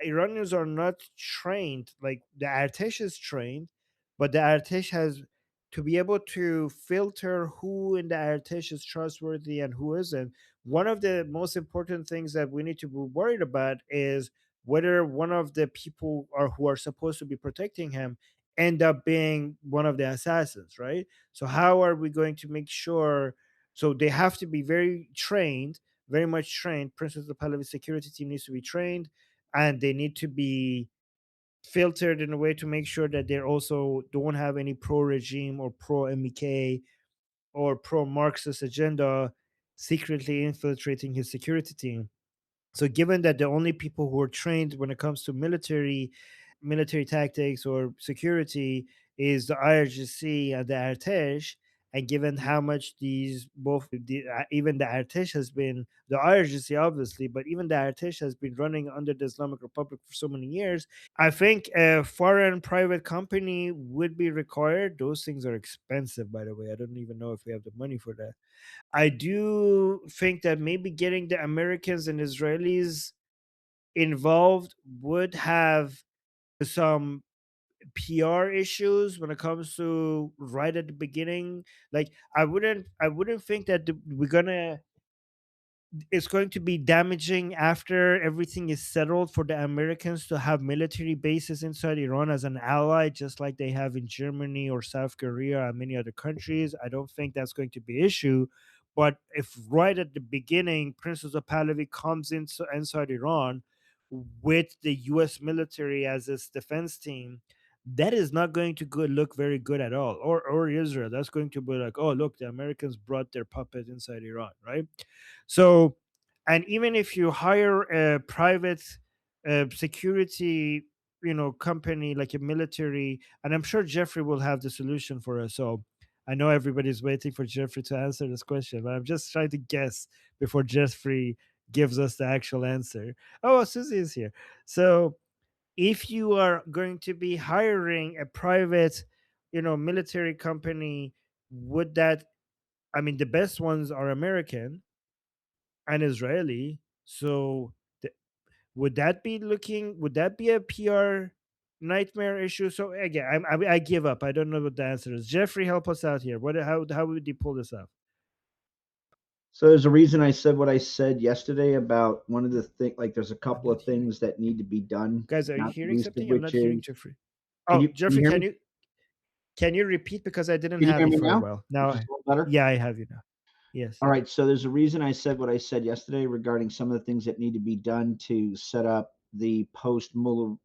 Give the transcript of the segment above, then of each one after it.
Iranians are not trained like the Artesh is trained, but the Artesh has to be able to filter who in the Artesh is trustworthy and who isn't. One of the most important things that we need to be worried about is whether one of the people are who are supposed to be protecting him end up being one of the assassins, right? So how are we going to make sure? So they have to be very trained, very much trained. Prince Reza Pahlavi security team needs to be trained, and they need to be filtered in a way to make sure that they also don't have any pro regime or pro MEK or pro Marxist agenda secretly infiltrating his security team. So given that the only people who are trained when it comes to military tactics or security is the IRGC and the Artesh, and given how much even the Artesh has been the IRGC obviously, but even the Artesh has been running under the Islamic Republic for so many years, I think a foreign private company would be required. Those things are expensive, by the way. I don't even know if we have the money for that. I do think that maybe getting the Americans and Israelis involved would have some PR issues when it comes to right at the beginning. Like I wouldn't think that we're gonna it's going to be damaging after everything is settled for the Americans to have military bases inside Iran as an ally, just like they have in Germany or South Korea and many other countries. I don't think that's going to be an issue. But if right at the beginning, Princess of Pahlavi comes inside Iran with the US military as its defense team, that is not going to look very good at all. Or Israel, that's going to be like, oh, look, the Americans brought their puppet inside Iran, right? So, and even if you hire a private security, company like a military, and I'm sure Jeffrey will have the solution for us. So, I know everybody's waiting for Jeffrey to answer this question, but I'm just trying to guess before Jeffrey gives us the actual answer. Oh, Susie is here. So, if you are going to be hiring a private, military company, would that? I mean, the best ones are American and Israeli. So th- would that be a PR nightmare issue? So again, I give up. I don't know what the answer is. Jeffrey, help us out here. How would you pull this off? So there's a reason I said what I said yesterday about one of the thing. Like, there's a I'm couple not of hearing. things that need to be done, Guys, are you not hearing least of something? I'm which not hearing is, Jeffrey. can Oh, you Jeffrey, hear me? can you repeat because I didn't Can you have hear you me for a now? while. Is Now, this a little better? yeah, I have you now. Yes. All right. So there's a reason I said what I said yesterday regarding some of the things that need to be done to set up the post Mullah,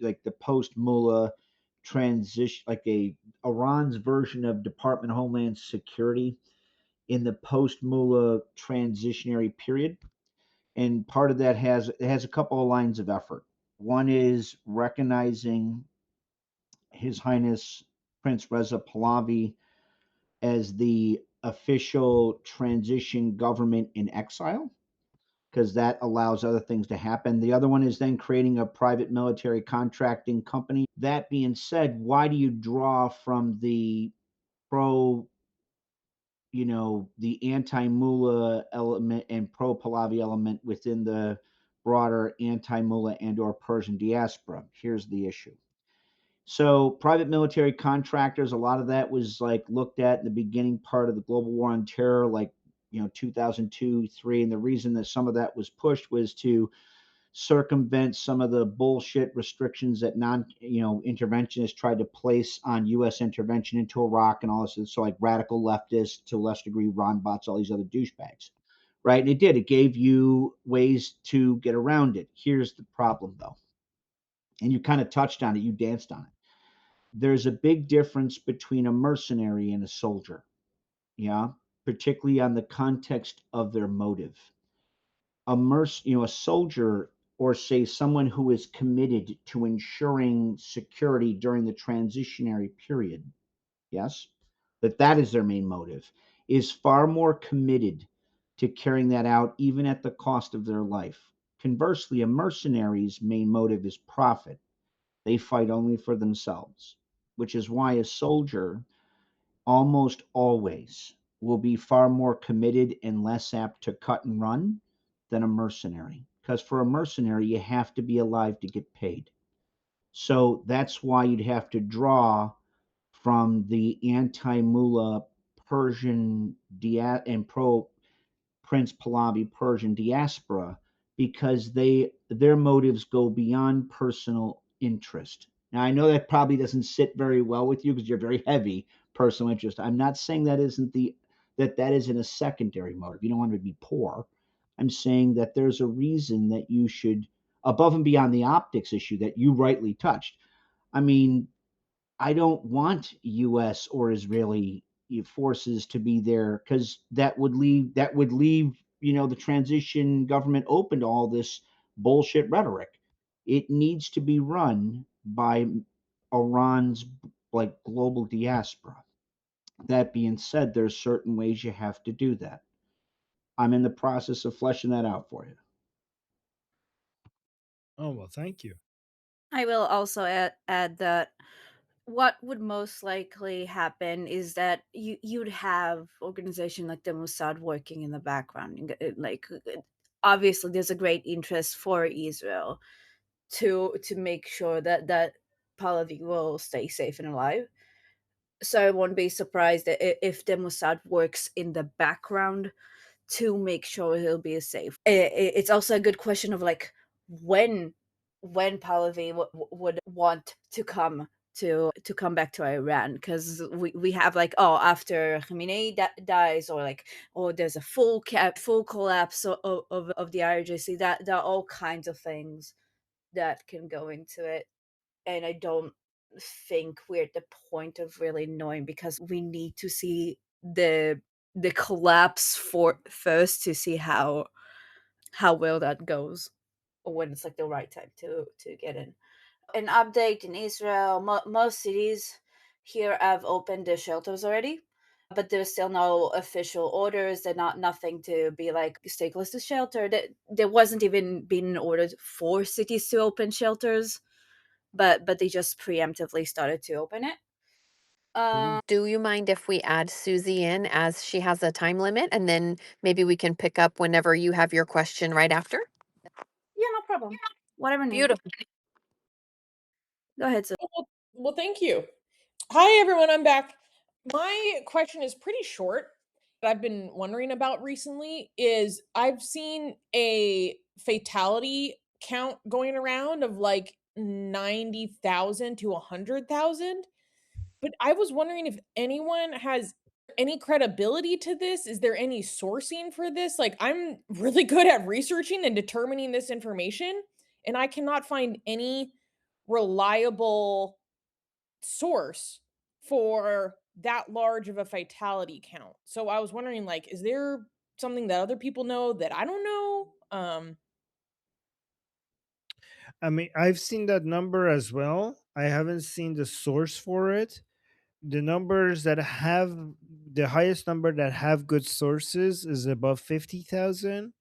like the post Mullah transition, like a Iran's version of Department of Homeland Security in the post Mullah transitionary period. And part of that has a couple of lines of effort. One is recognizing His Highness Prince Reza Pahlavi as the official transition government in exile, because that allows other things to happen. The other one is then creating a private military contracting company. That being said, why do you draw from the pro, the anti-mullah element and pro-Pahlavi element within the broader anti-mullah and or Persian diaspora? Here's the issue. So private military contractors, a lot of that was like looked at in the beginning part of the global war on terror, like 2002, three, and the reason that some of that was pushed was to circumvent some of the bullshit restrictions that interventionists tried to place on U.S. intervention into Iraq and all this. So like radical leftists, to a less degree, Ron Bots, all these other douchebags, right? And it did. It gave you ways to get around it. Here's the problem, though, and you kind of touched on it. You danced on it. There's a big difference between a mercenary and a soldier, yeah, particularly on the context of their motive. A soldier, or say someone who is committed to ensuring security during the transitionary period, yes, that is their main motive, is far more committed to carrying that out even at the cost of their life. Conversely, a mercenary's main motive is profit. They fight only for themselves, which is why a soldier almost always will be far more committed and less apt to cut and run than a mercenary, because for a mercenary, you have to be alive to get paid. So that's why you'd have to draw from the anti-Mullah Persian and pro Prince Pahlavi Persian diaspora because their motives go beyond personal interest. Now I know that probably doesn't sit very well with you because you're very heavy personal interest. I'm not saying that isn't a secondary motive. You don't want to be poor. I'm saying that there's a reason that you should, above and beyond the optics issue that you rightly touched. I mean, I don't want U.S. or Israeli forces to be there because that would leave the transition government open to all this bullshit rhetoric. It needs to be run by Iran's like global diaspora. That being said, there's certain ways you have to do that. I'm in the process of fleshing that out for you. Oh well, thank you. I will also add that what would most likely happen is that you'd have organization like the Mossad working in the background. Obviously, there's a great interest for Israel to make sure that Pahlavi will stay safe and alive. So I won't be surprised if the Mossad works in the background to make sure he'll be safe. It's also a good question of like when when Pahlavi would want to come back to Iran, because we have like, oh, after Khamenei dies, or like, oh, there's a full collapse of the IRGC. That there are all kinds of things that can go into it, and I don't think we're at the point of really knowing, because we need to see the collapse for first to see how well that goes, or when it's like the right time to get in. An update in Israel: most cities here have opened their shelters already, but there's still no official orders. They're not nothing to be like, stay close to shelter. There wasn't even been orders for cities to open shelters, but they just preemptively started to open it. Cool. Um, Do you mind if we add Susie in, as she has a time limit, and then maybe we can pick up whenever you have your question right after? yeah, no problem. Whatever need. Beautiful. Go ahead, Sil. Well, thank you. Hi, everyone. I'm back. My question is pretty short. What I've been wondering about recently is I've seen a fatality count going around of like 90,000 to 100,000. But I was wondering if anyone has any credibility to this. Is there any sourcing for this? Like, I'm really good at researching and determining this information, and I cannot find any reliable source for that large of a fatality count. So I was wondering, like, is there something that other people know that I don't know? I mean, I've seen that number as well. I haven't seen the source for it. The numbers that have the highest number that have good sources is above 50,000.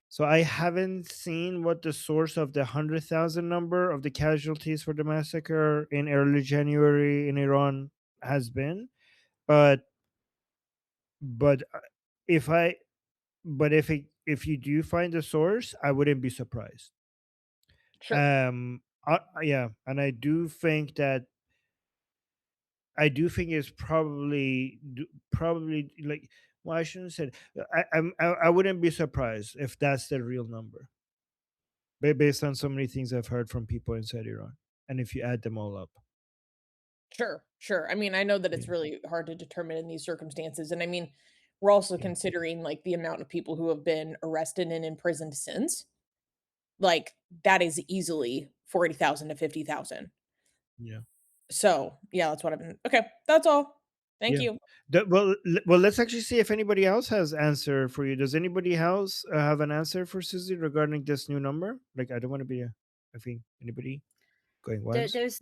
So I haven't seen what the source of the 100,000 number of the casualties for the massacre in early January in Iran has been. But but if I if you do find the source, I wouldn't be surprised. Sure. Yeah, and I do think it's probably like, well, I shouldn't say it. I wouldn't be surprised if that's the real number, based on so many things I've heard from people inside Iran, and if you add them all up. Sure, sure. I mean, I know that it's Yeah, really hard to determine in these circumstances. And I mean, we're also yeah, considering like the amount of people who have been arrested and imprisoned since. Like, that is easily 40,000 to 50,000. yeah, So, yeah, that's what I've been. Okay, that's all. Thank yeah. you. Well, let's actually see if anybody else has answer for you. Does anybody else have an answer for Susie regarding this new number? Like, I don't want to be I think anybody going once. There's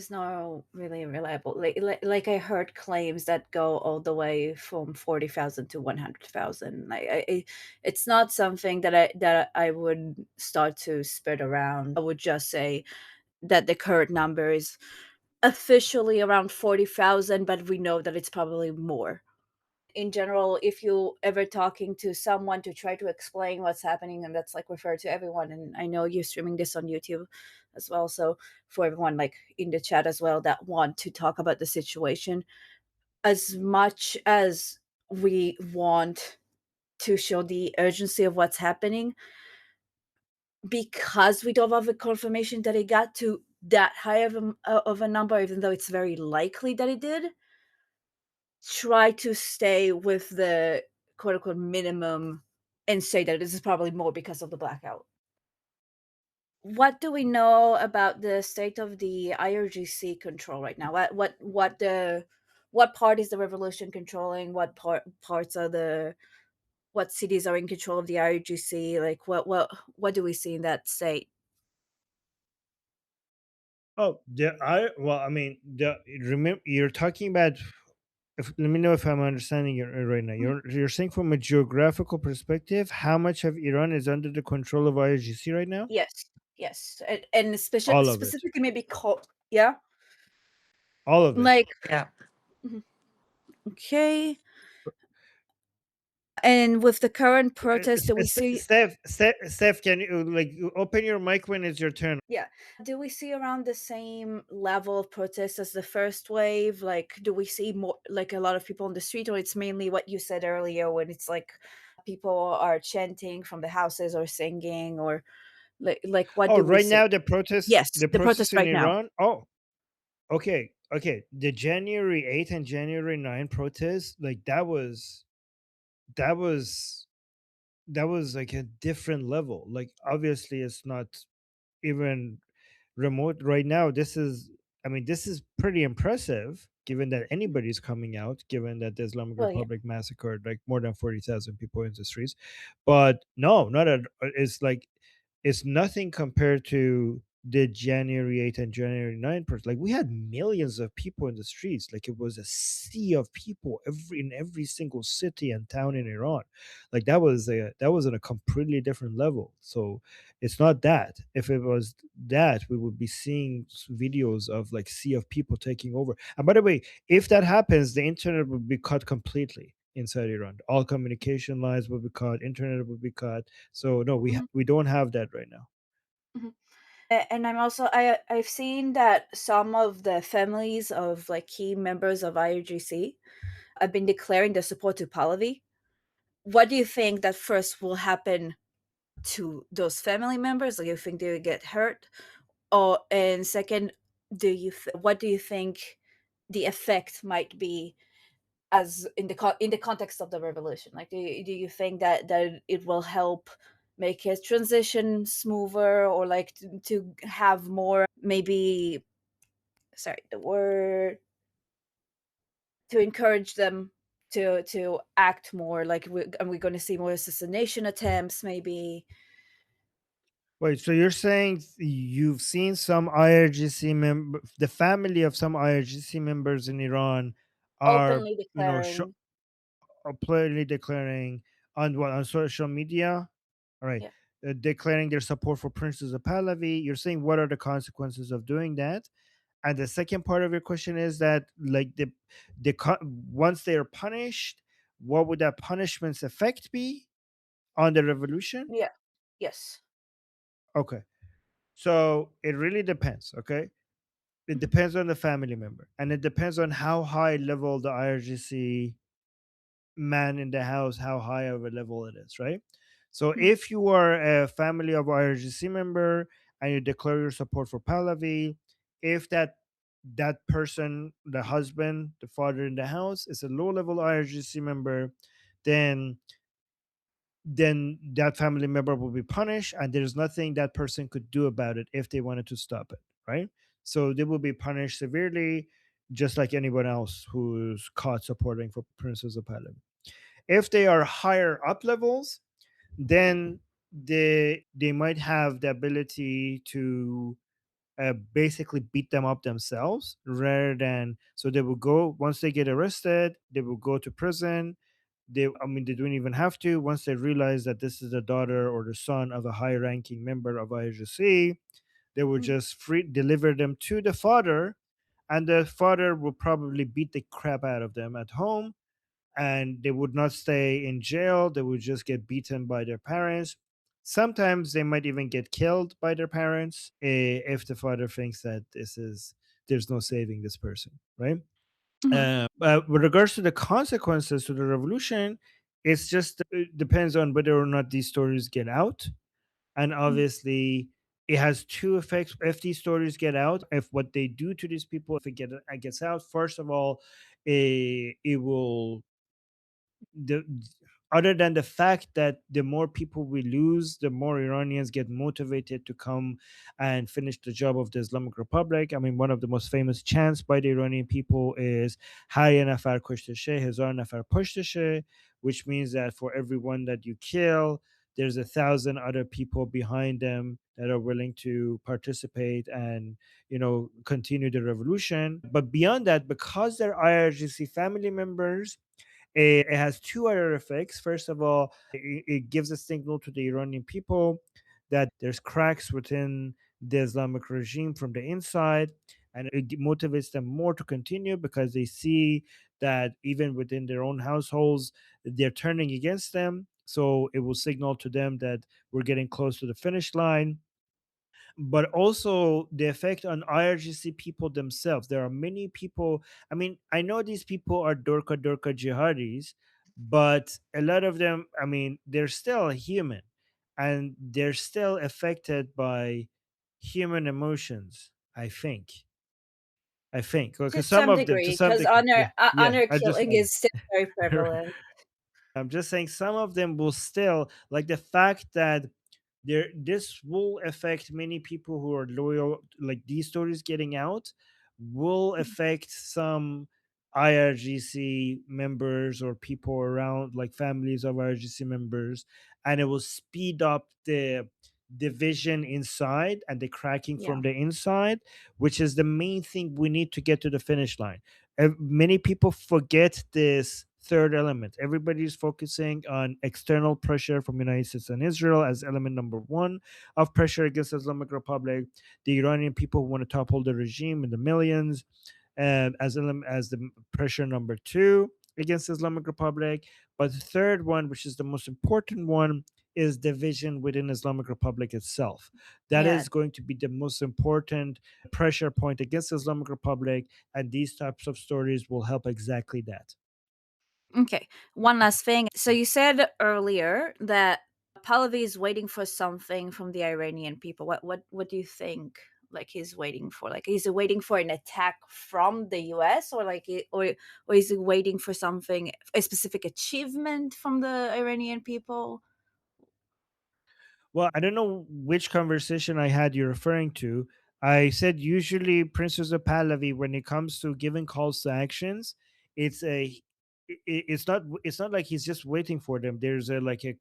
no really reliable, like I heard claims that go all the way from 40,000 to 100,000. It's not something that I would start to spread around. I would just say that the current number is officially around 40,000, but we know that it's probably more. in general, if you ever talking to someone to try to explain what's happening, and that's like referred to everyone, and I know you're streaming this on YouTube as well, so for everyone like in the chat as well that want to talk about the situation, as much as we want to show the urgency of what's happening, because we don't have a confirmation that it got to that high of a number, even though it's very likely that it did, try to stay with the quote unquote minimum and say that this is probably more because of the blackout. What do we know about the state of the IRGC control right now? What part is the revolution controlling? Parts are the what cities are in control of the IRGC? Like what do we see in that state? Oh, I mean, remember you're talking about. Let me know if I'm understanding you right now. Mhm. You're saying from a geographical perspective, how much of Iran is under the control of IRGC right now? Yes, yes, and All of it, specifically maybe yeah, all of it. like Yeah. mhm. Okay. And with the current protests that we see, Steph, can you like open your mic when it's your turn? yeah, do we see around the same level of protests as the first wave? Like, do we see more, like a lot of people on the street, or it's mainly what you said earlier when it's like people are chanting from the houses or singing, or like what Oh, do we right see? now Yes, the the protest protest in right now. Iran. Oh, okay. The January 8th and January 9th protests, like that was that was like a different level. Like obviously it's not even remote right now. This is pretty impressive given that anybody's coming out, given that the Islamic Well, yeah. Republic massacred like more than 40,000 people in the streets. But no, not at it's like it's nothing compared to the January 8th and January 9th. Like we had millions of people in the streets. Like it was a sea of people in every single city and town in Iran. Like that was on a completely different level. So it's not that. If it was that, we would be seeing videos of like sea of people taking over. And by the way, if that happens, the internet would be cut completely inside Iran. All communication lines would be cut, internet would be cut. So no, Mhm, we don't have that right now. mhm. And I've seen that some of the families of like key members of IRGC have been declaring their support to Pahlavi. What do you think that first will happen to those family members? Do you think they will get hurt? Or and second, what do you think the effect might be as in in the context of the revolution? Like, do you think that it will help make a transition smoother, or like to have more maybe sorry the word to encourage them to act more like are we going to see more assassination attempts maybe Wait, so you're saying you've seen some IRGC member, the family of some IRGC members in Iran are, openly show, declaring openly declaring on what on social media, all right, yeah declaring their support for Prince Reza Pahlavi. You're saying what are the consequences of doing that? And the second part of your question is that like once they are punished, what would that punishment's effect be on the revolution? yeah yes Okay, so it really depends. Okay, it Mhm, depends on the family member, and it depends on how high level the IRGC man in the house, how high of a level it is, right? So mhm, if you are a family of IRGC member and you declare your support for Pahlavi, if that person, the husband, the father in the house, is a low level IRGC member, then that family member will be punished, and there's nothing that person could do about it if they wanted to stop it, right? So they will be punished severely, just like anyone else who's caught supporting for Princess of Pahlavi. If they are higher up levels, then they might have the ability to basically beat them up themselves, rather than, so they will go, once they get arrested, they will go to prison. They don't even have to. Once they realize that this is the daughter or the son of a high ranking member of IRGC, they will mhm, just free deliver them to the father, and the father will probably beat the crap out of them at home, and they would not stay in jail. They would just get beaten by their parents. Sometimes they might even get killed by their parents, if the father thinks that there's no saving this person, right? Mhm. But with regards to the consequences to the revolution, it's just it depends on whether or not these stories get out. And obviously, it has two effects. If these stories get out, if what they do to these people, if it gets out, first of all, it will the other than the fact that the more people we lose, the more Iranians get motivated to come and finish the job of the Islamic Republic. I mean, one of the most famous chants by the Iranian people is "Hay nafar kushte she, hazar nafar pushte she," which means that for everyone that you kill, there's 1,000 other people behind them that are willing to participate and continue the revolution. But beyond that, because they're IRGC family members, it has two other effects. First of all, it gives a signal to the Iranian people that there's cracks within the Islamic regime from the inside, and it motivates them more to continue because they see that even within their own households, they're turning against them. So it will signal to them that we're getting close to the finish line. But also the effect on IRGC people themselves. There are many people. I mean, I know these people are Dorka jihadis, but a lot of them, I mean, they're still human, and they're still affected by human emotions. I think To because some some of them, to degree, some because degree, yeah, yeah. honor I just killing is still very prevalent. I'm just saying some of them will still like the fact that this will affect many people who are loyal. Like these stories getting out will affect some IRGC members or people around, like families of IRGC members, and it will speed up the division inside and the cracking Yeah. from the inside, which is the main thing we need to get to the finish line. Many people forget this third element. Everybody's focusing on external pressure from United States and Israel as element number one of pressure against the Islamic Republic. The Iranian people want to topple the regime in the millions, as the pressure number two against the Islamic Republic. But the third one, which is the most important one, is division within Islamic Republic itself. That Yeah. is going to be the most important pressure point against the Islamic Republic, and these types of stories will help exactly that. Okay. One last thing. So you said earlier that Pahlavi is waiting for something from the Iranian people. What do you think? Like he's waiting for? Like is he waiting for an attack from the U.S. or or is he waiting for something, a specific achievement from the Iranian people? Well, I don't know which conversation I had you're referring to. I said usually Prince Reza Pahlavi, when it comes to giving calls to actions, it's it's not like he's just waiting for them. There's a like a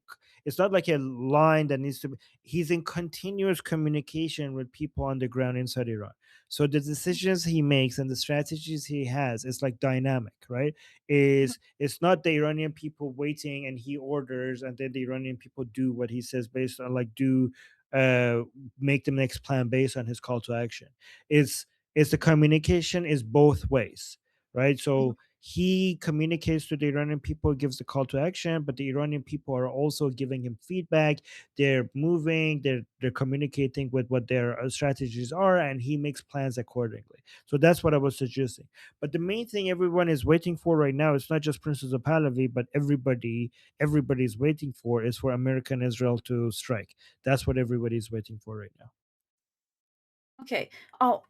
it's not like a line that needs to be. He's in continuous communication with people on the ground inside Iran. So the decisions he makes and the strategies he has is like dynamic, right? It's not the Iranian people waiting and he orders and then the Iranian people do what he says based on like do uh make the next plan based on his call to action. It's it's the communication is both ways, right? So he communicates to the Iranian people, gives the call to action, but the Iranian people are also giving him feedback. They're moving, they're communicating with what their strategies are, and he makes plans accordingly. So that's what I was suggesting. But the main thing everyone is waiting for right now, it's not just Princess of Pahlavi, but everybody's waiting for is for America and Israel to strike. That's what everybody's waiting for right now. Okay. Oh,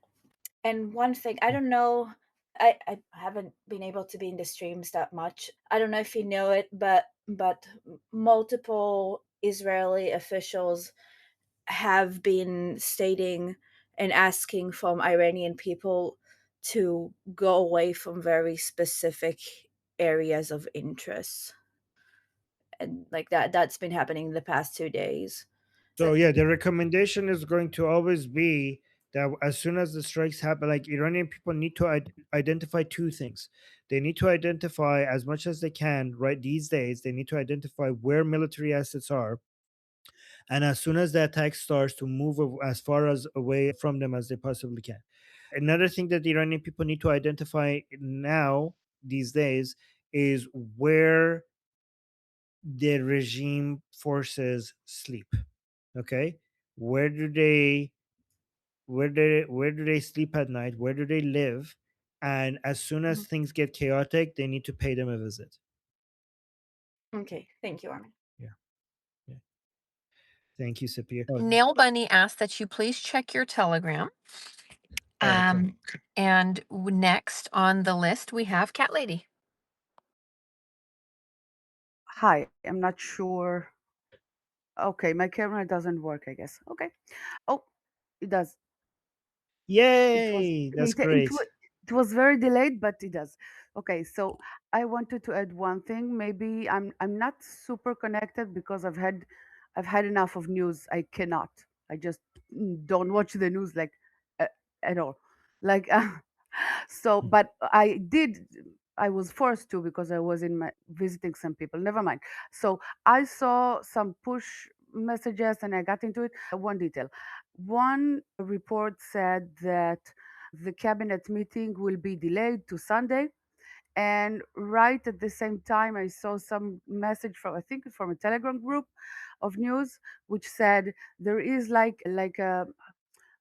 and one thing, I don't know, I haven't been able to be in the streams that much. I don't know if you know it, but multiple Israeli officials have been stating and asking from Iranian people to go away from very specific areas of interest. And like that's been happening the past 2 days. So So yeah, the recommendation is going to always be that as soon as the strikes happen, like Iranian people need to identify two things. They need to identify as much as they can, right? These days, they need to identify where military assets are, and as soon as the attack starts, to move as far as away from them as they possibly can. Another thing that the Iranian people need to identify now these days is where the regime forces sleep. Okay, where do they sleep at night? Where do they live? And as soon as things get chaotic, they need to pay them a visit. Okay, thank you, Armin. Yeah. Yeah. Thank you, Sapir. Nail Bunny asked that you please check your Telegram. Okay. And next on the list, we have Cat Lady. Hi, I'm not sure. Okay, my camera doesn't work, I guess. Okay. Oh, it does. Yay! That's great. It was very delayed, but it does. Okay, so I wanted to add one thing. Maybe I'm not super connected because I've had enough of news. I cannot. I just don't watch the news like at all. Like so, but I was forced to because I was visiting some people. Never mind. So I saw some push messages and I got into it. One detail. One report said that the cabinet meeting will be delayed to Sunday. And right at the same time, I saw some message from, I think, from a Telegram group of news, which said there is like a,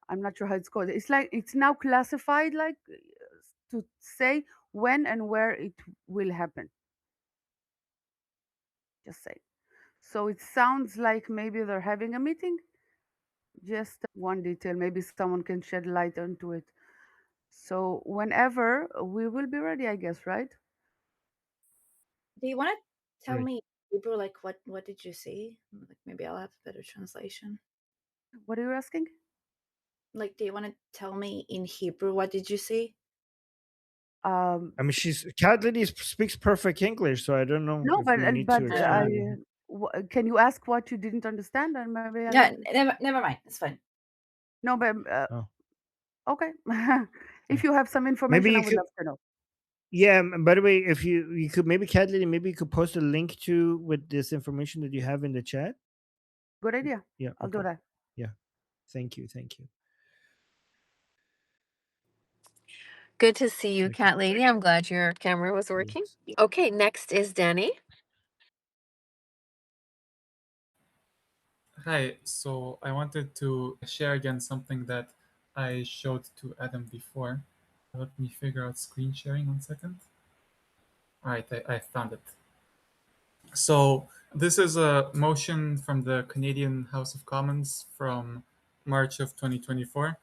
I'm not sure how it's called. It's like it's now classified like to say when and where it will happen. Just say. So it sounds like maybe they're having a meeting. Just one detail. Maybe someone can shed light onto it. So whenever we will be ready, I guess, right? Do you want to tell Right. me Hebrew, like what did you see? Like maybe I'll have a better translation. What are you asking? Like, do you want to tell me in Hebrew what did you see? I mean, Cat Lady speaks perfect English, so I don't know No, if but we need to explain. can you ask what you didn't understand? And maybe Yeah, never mind. It's fine. No, but Oh. okay. If you have some Maybe information, I you would could. love to know. Yeah. By the way, if you could maybe Cat Lady, maybe you could post a link to with this information that you have in the chat. Good idea. Yeah. I'll do Okay. that. Yeah. Thank you. Thank you. Good to see you, Okay. Cat Lady. I'm glad your camera was working. Yes. Okay, next is Danny. Hi, so I wanted to share again something that I showed to Adam before. Let me figure out screen sharing 1 second. All right, I found it. So this is a motion from the Canadian House of Commons from March of 2024.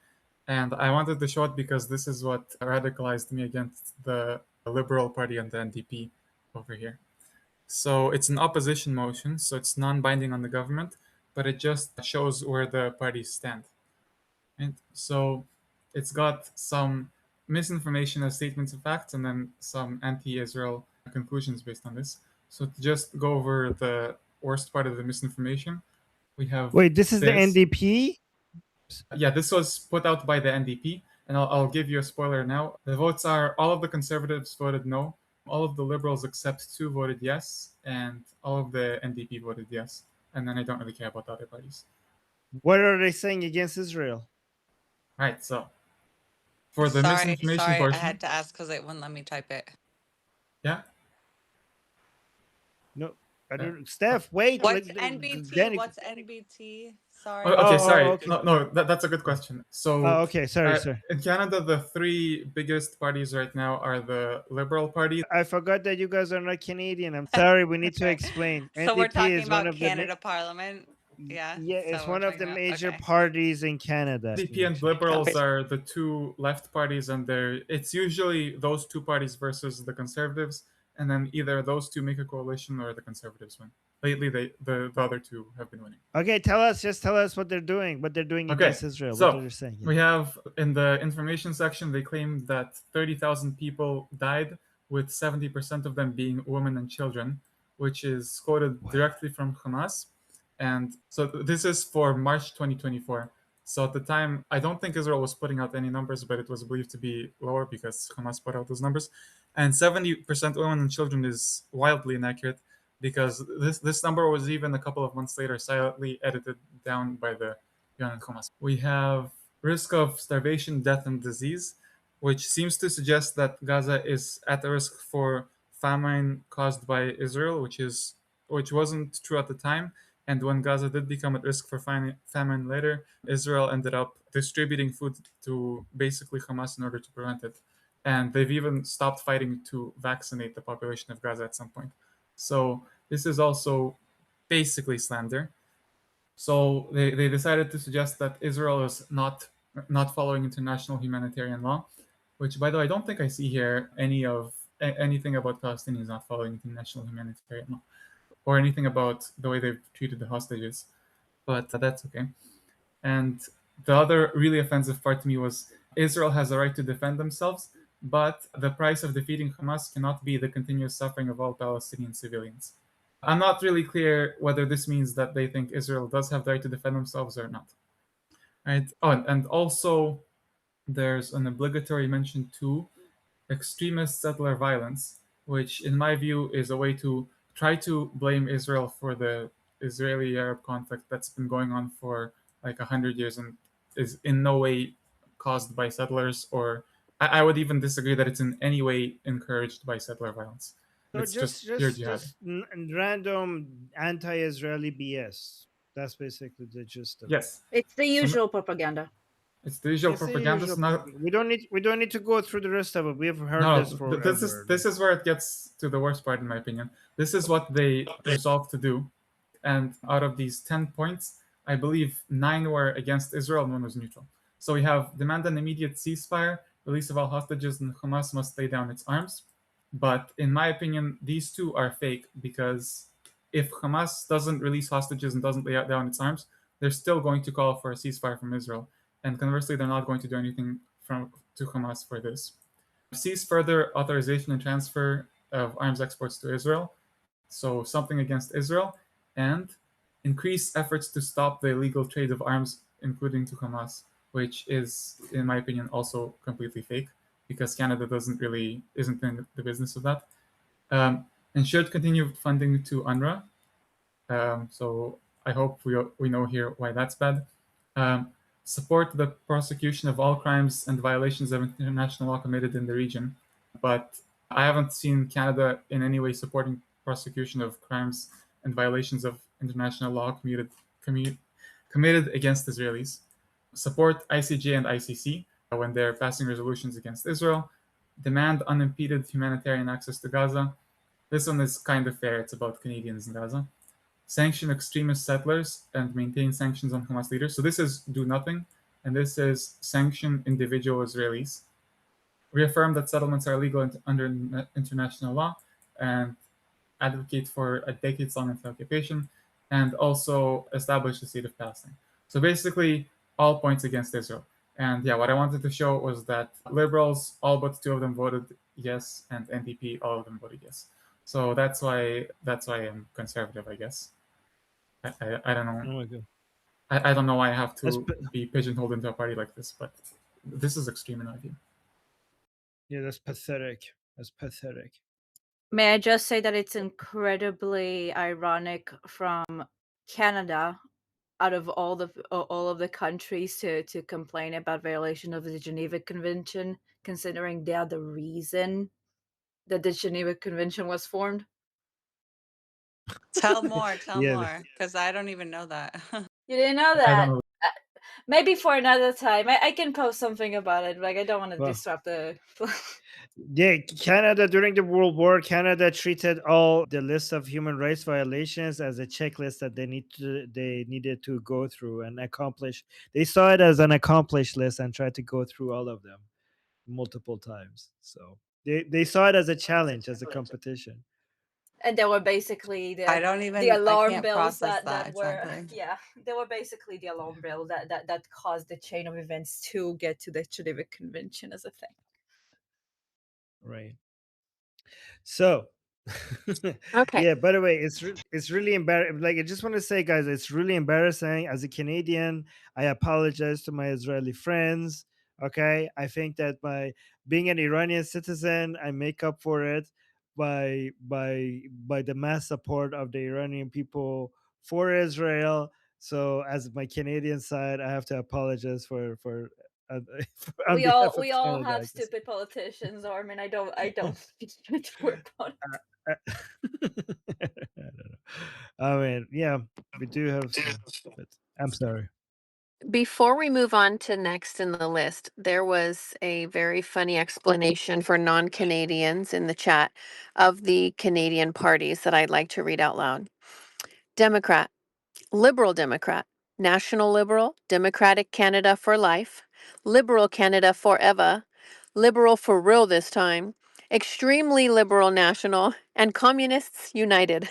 And I wanted to show it because this is what radicalized me against the Liberal Party and the NDP over here. So it's an opposition motion, so it's non-binding on the government, but it just shows where the parties stand. And so it's got some misinformation as statements of fact, and then some anti-Israel conclusions based on this. So to just go over the worst part of the misinformation, we have Wait, this is the NDP? Yeah, this was put out by the NDP, and I'll give you a spoiler now. The votes are all of the Conservatives voted no, all of the Liberals except 2 voted yes, and all of the NDP voted yes. And then I don't really care about the other parties. What are they saying against Israel? Right, so for the Sorry, misinformation portion, I had to ask because it wouldn't let me type it. yeah. No, I don't. Steph, wait. What's NBT? NBT? What's NBT? Sorry. Okay, sorry. okay. No, that's a good question. So, okay, sorry. In Canada, the 3 biggest parties right now are the Liberal Party. I forgot that you guys are not Canadian. I'm sorry. We need to explain. So NDP we're talking is one about of Canada Parliament. Yeah. Yeah, it's so one of the major parties in Canada. NDP and Liberals are the 2 left parties, and it's usually those 2 parties versus the Conservatives, and then either those 2 make a coalition or the Conservatives win. Lately, the other 2 have been winning. Okay, tell us what they're doing. What they're doing against Israel. So what they're saying. We have in the information section, they claim that 30,000 people died, with 70% of them being women and children, which is quoted directly from Hamas. And so this is for March 2024. So at the time, I don't think Israel was putting out any numbers, but it was believed to be lower because Hamas put out those numbers. And 70% women and children is wildly inaccurate, because this number was even a couple of months later silently edited down by the UN and Hamas. We have risk of starvation, death, and disease, which seems to suggest that Gaza is at a risk for famine caused by Israel, which wasn't true at the time. And when Gaza did become at risk for famine later, Israel ended up distributing food to basically Hamas in order to prevent it. And they've even stopped fighting to vaccinate the population of Gaza at some point. So this is also basically slander. So they decided to suggest that Israel is not following international humanitarian law, which, by the way, I don't think I see here anything about Palestinians not following international humanitarian law or anything about the way they've treated the hostages. But that's okay. And the other really offensive part to me was Israel has a right to defend themselves, but the price of defeating Hamas cannot be the continuous suffering of all Palestinian civilians. I'm not really clear whether this means that they think Israel does have the right to defend themselves or not. Right? Oh, and also there's an obligatory mention to extremist settler violence, which in my view is a way to try to blame Israel for the Israeli-Arab conflict that's been going on for like 100 years and is in no way caused by settlers, or I would even disagree that it's in any way encouraged by settler violence. So It's just pure jihad. random anti-Israeli BS. That's basically the gist of it. Yes, It's the usual propaganda. it's the usual It's the propaganda. usual Now, propaganda. We don't need to go through the rest of it. We have heard no, this forever. this is where it gets to the worst part, in my opinion. This is what they resolved to do, and out of these 10 points, I believe 9 were against Israel and 1 was neutral. So we have demand an immediate ceasefire, release of all hostages, and Hamas must lay down its arms. But in my opinion, these 2 are fake, because if Hamas doesn't release hostages and doesn't lay down its arms, they're still going to call for a ceasefire from Israel. And conversely, they're not going to do anything to Hamas for this. Cease further authorization and transfer of arms exports to Israel, so something against Israel, and increase efforts to stop the illegal trade of arms, including to Hamas, which is, in my opinion, also completely fake, because Canada isn't in the business of that. And should continue funding to UNRWA. So I hope we know here why that's bad. Support the prosecution of all crimes and violations of international law committed in the region. But I haven't seen Canada in any way supporting prosecution of crimes and violations of international law committed against Israelis. Support ICJ and ICC when they're passing resolutions against Israel. Demand unimpeded humanitarian access to Gaza. This one is kind of fair. It's about Canadians in Gaza. Sanction extremist settlers and maintain sanctions on Hamas leaders. So this is do nothing, and this is sanction individual Israelis. Reaffirm that settlements are legal under international law, and advocate for a decades-long occupation, and also establish the state of Palestine. So basically, all points against Israel. And yeah, what I wanted to show was that liberals, all but 2 of them voted yes, and NDP, all of them voted yes. So that's why I'm conservative, I guess. I don't know. Oh my God. I don't know why I have to be pigeonholed into a party like this, but this is extreme in my view. Yeah, that's pathetic. That's pathetic. May I just say that it's incredibly ironic from Canada, out of all of the countries to complain about violation of the Geneva Convention, considering they are the reason that the Geneva Convention was formed. Tell more, Yeah. because I don't even know that. You didn't know I that? don't know. Maybe for another time. I can post something about it. Like, I don't want to Well, disrupt the. Yeah, Canada during the World War, Canada treated all the list of human rights violations as a checklist that they needed to go through and accomplish. They saw it as an accomplished list and tried to go through all of them multiple times. So they saw it as a challenge, as a competition. And they were basically I alarm can't bells process that were exactly. yeah, they were basically the alarm bell that caused the chain of events to get to the Geneva Convention as a thing. Right. So Okay. yeah, by the way, it's really embarrassing. Like, I just want to say, guys, it's really embarrassing. As a Canadian, I apologize to my Israeli friends. Okay, I think that by being an Iranian citizen, I make up for it by the mass support of the Iranian people for Israel. So as my Canadian side, I have to apologize for on We behalf of all Canada, have I guess. stupid politicians, Armin. I don't need to worry about it. I don't know. I mean, yeah, we do have some, but I'm sorry. Before we move on to next in the list, there was a very funny explanation for non-Canadians in the chat of the Canadian parties that I'd like to read out loud. Democrat, Liberal Democrat, National Liberal, Democratic Canada for life, Liberal Canada forever, Liberal for real this time, Extremely Liberal National, and Communists United.